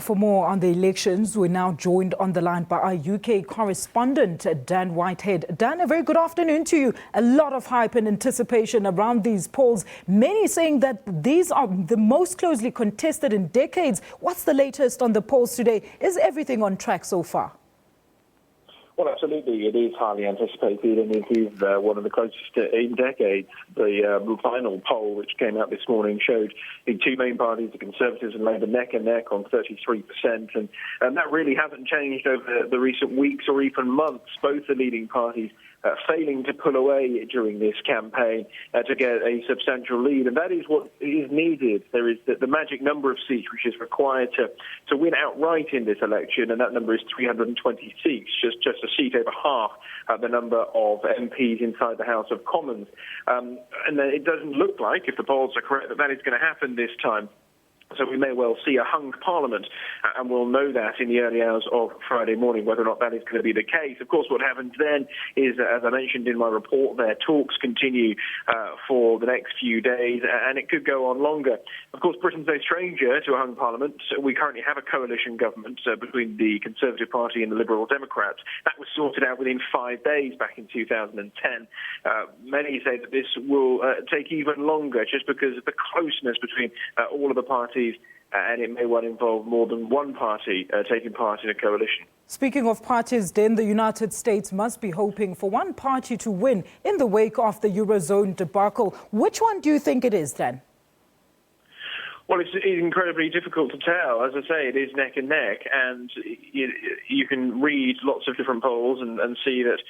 For more on the elections, we're now joined on the line by our UK correspondent, Dan Whitehead. Dan, a very good afternoon to you. A lot of hype and anticipation around these polls. Many saying that these are the most closely contested in decades. What's the latest on the polls today? Is everything on track so far? Well, absolutely. It is highly anticipated, and it is one of the closest in decades. The final poll, which came out this morning, showed the two main parties, the Conservatives and Labour, neck and neck on 33%. And that really hasn't changed over the recent weeks or even months. Both the leading parties failing to pull away during this campaign to get a substantial lead. And that is what is needed. There is the magic number of seats which is required to win outright in this election, and that number is 320 seats, just a seat over half the number of MPs inside the House of Commons. And it doesn't look like, if the polls are correct, that is going to happen this time. So we may well see a hung parliament, and we'll know that in the early hours of Friday morning, whether or not that is going to be the case. Of course, what happens then is, as I mentioned in my report there, talks continue for the next few days, and it could go on longer. Of course, Britain's no stranger to a hung parliament. We currently have a coalition government between the Conservative Party and the Liberal Democrats. That was sorted out within 5 days back in 2010. Many say that this will take even longer just because of the closeness between all of the parties. And it may well involve more than one party taking part in a coalition. Speaking of parties, then the United States must be hoping for one party to win in the wake of the Eurozone debacle. Which one do you think it is, then? Well, it's incredibly difficult to tell. As I say, it is neck and neck, and you can read lots of different polls and see that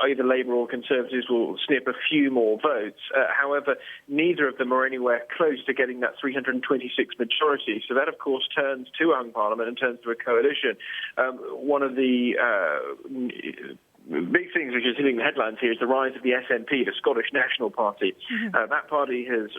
either Labour or Conservatives will snip a few more votes. However, neither of them are anywhere close to getting that 326 majority. So that, of course, turns to a hung parliament and turns to a coalition. One of the big things which is hitting the headlines here is the rise of the SNP, the Scottish National Party. That party has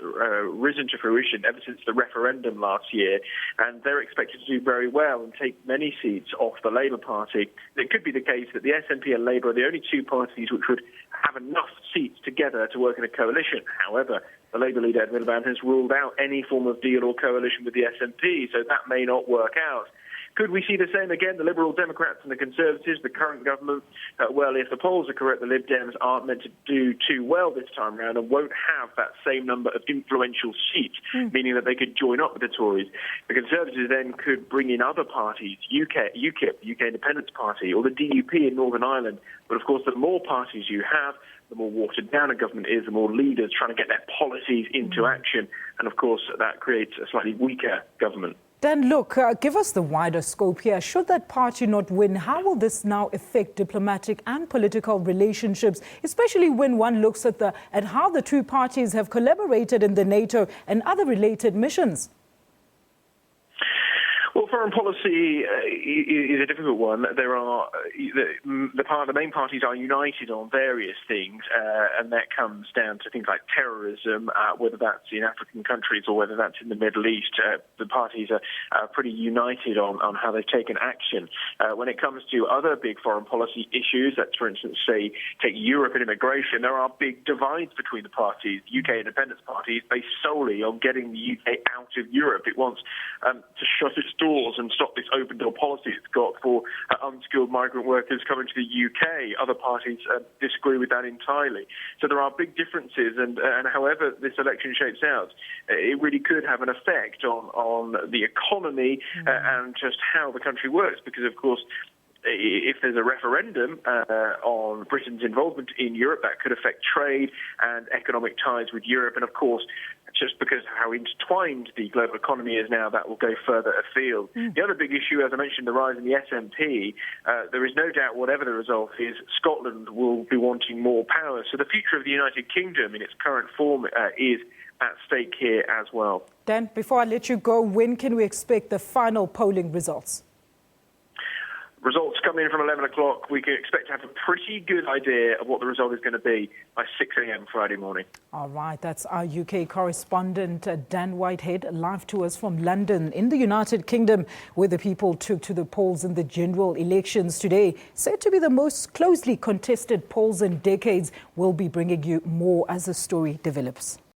risen to fruition ever since the referendum last year, and they're expected to do very well and take many seats off the Labour Party. It could be the case that the SNP and Labour are the only two parties which would have enough seats together to work in a coalition. However, the Labour leader, Ed Miliband, has ruled out any form of deal or coalition with the SNP, so that may not work out. Could we see the same again? The Liberal Democrats and the Conservatives, the current government, well, if the polls are correct, the Lib Dems aren't meant to do too well this time round and won't have that same number of influential seats, meaning that they could join up with the Tories. The Conservatives then could bring in other parties, UKIP, the UK Independence Party, or the DUP in Northern Ireland. But of course, the more parties you have, the more watered down a government is, the more leaders trying to get their policies into action. And of course, that creates a slightly weaker government. Then look, give us the wider scope here. Should that party not win, how will this now affect diplomatic and political relationships, especially when one looks at how the two parties have collaborated in the NATO and other related missions? Well, foreign policy is a difficult one. There are the main parties are united on various things, and that comes down to things like terrorism, whether that's in African countries or whether that's in the Middle East. The parties are pretty united on how they've taken action. When it comes to other big foreign policy issues, let's, for instance, say, take Europe and immigration, there are big divides between the parties. The UK Independence Party is based solely on getting the UK out of Europe. It wants to shut its doors and stop this open door policy it's got for unskilled migrant workers coming to the UK. Other parties disagree with that entirely. So there are big differences, and however this election shapes out, it really could have an effect on the economy and just how the country works, because of course if there's a referendum on Britain's involvement in Europe, that could affect trade and economic ties with Europe. And of course, just because of how intertwined the global economy is now, that will go further afield. The other big issue, as I mentioned, the rise in the SNP, there is no doubt, whatever the result is, Scotland will be wanting more power. So the future of the United Kingdom in its current form is at stake here as well. Dan, before I let you go, when can we expect the final polling results? Results come in from 11 o'clock. We can expect to have a pretty good idea of what the result is going to be by 6 a.m. Friday morning. All right, that's our UK correspondent, Dan Whitehead, live to us from London in the United Kingdom, where the people took to the polls in the general elections today. Said to be the most closely contested polls in decades. We'll be bringing you more as the story develops.